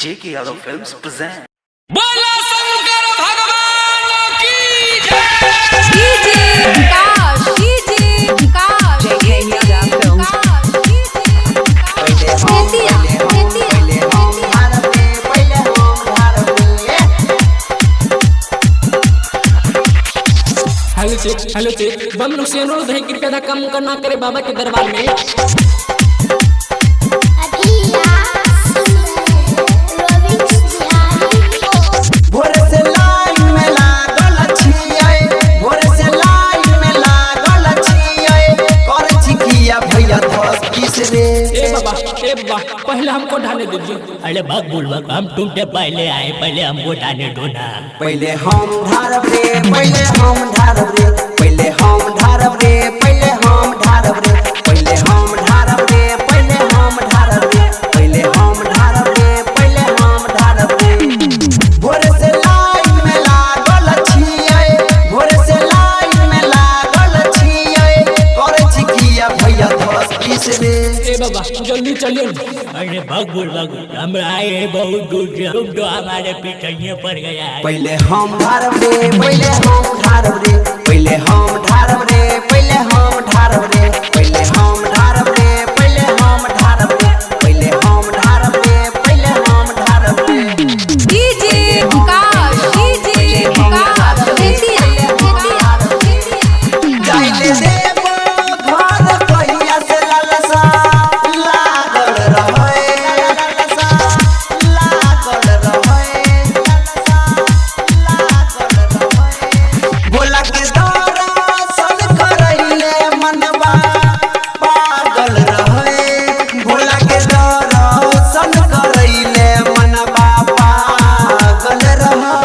J.K. Yadav Films present. बोला शंकर भगवान की DJ Vikas JK Yadav Films. Hello check बम लोग से अनुरोध है कृपया दा कम करना करे बाबा के दरबार में। ए बाबा पहले हमको ढाने दीजिए। अरे भाग बुलबक हम तुमसे पहले आए, पहले हमको ढाने दो ना। पहले हम ढारब रे, पहले हम ढारब रे, पहले हम ढारब रे, पहले हम ढारब रे, पहले हम ढारब रे, पहले हम ढारब रे, पहले हम ढारब रे, पहले हम ढारब रे। भोरे से लाइन में लागल छियै, भोरे से लाइन में लागल छियै, करे छी किया भैया 10-20 रे। ए बाबा जल्दी चलिए। अरे भाग बुलबक हम आए हैं बहुत दूर से, तुम तो हमारे पीछे पड़ गया है। पहले हम ढारब रे, पहले हम ढारब रे, पहले हम ढारब रे, पहले हम ढारब रे, पहले हम ढारब रे, पहले हम ढारब रे, पहले हम ढारब रे, पहले हम ढारब रे। डीजे विकास जाइले देबो घर कहिया से लालसा लागल रहै, लालसा लागल रहै, लालसा लागल रहै। बोला के दर्शन करैले मनवा पागल रहै, बोला के दर्शन करैले मनवा पागल रहै।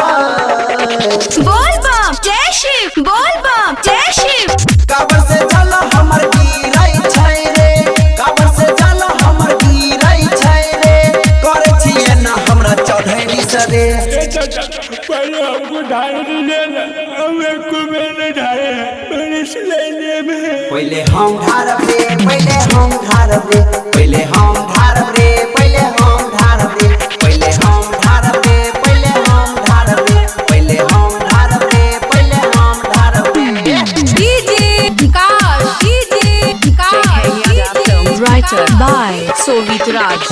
बोल बम जय शिव, बोल बम जय शिव। काबर से जल हमर गिरै छै रे, काबर से जल हमर गिरै छै रे, करे छिए ना हमरा चढ़ैली से रे। पहले हमको ढाने दीजिए ना, हमें कुबे में ढाए हैं, मेरे सिलेंडर में। पहले हम ढारब रे, पहले हम ढारब रे, पहले हम ढारब रे, पहले हम ढारब रे, पहले हम ढारब रे, पहले हम ढारब रे, पहले हम ढारब रे, पहले हम ढारब रे। DJ Vikas JK Yadav Films. Writer by Sovit Raj.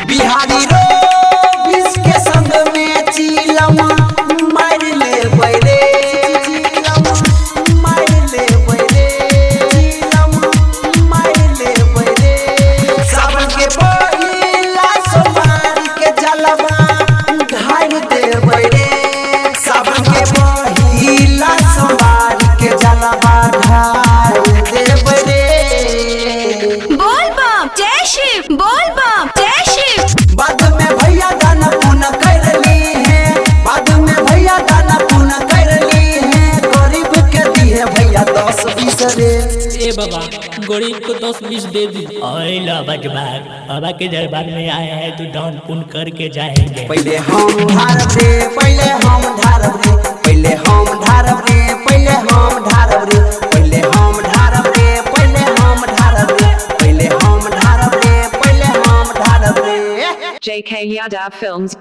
बिहारी रो विष के संग में चीलमा मार ले बैरे, चीलमा मार ले बैरे, चीलमा मार ले बैरे। सावन के पहिला सोमवार के जलवा ढार दे बैरे, सावन के पहिला सोमवार के जलवा ढार दे बैरे। बोल बम जय शिव, बोल बम जय शिव। बाद में भैया दाना पुना कर ली है, बाद में भैया दाना पुना कर ली है, गरीब के दिए भैया 10-20 रे। ए बाबा गरीब को 10-20 दे दी। ओए ला बजबाग बाबा के दरबार में आए हैं तो दान पुण्य करके जाएंगे। पहले हम ढारब रे, पहले हम ढारब रे, पहले हम ढारब रे, पहले हम ढारब रे, पहले हम ढारब रे, पहले हम ढारब रे, पहले हम ढारब रे, पहले हम ढारब रे। JK Yadav Films.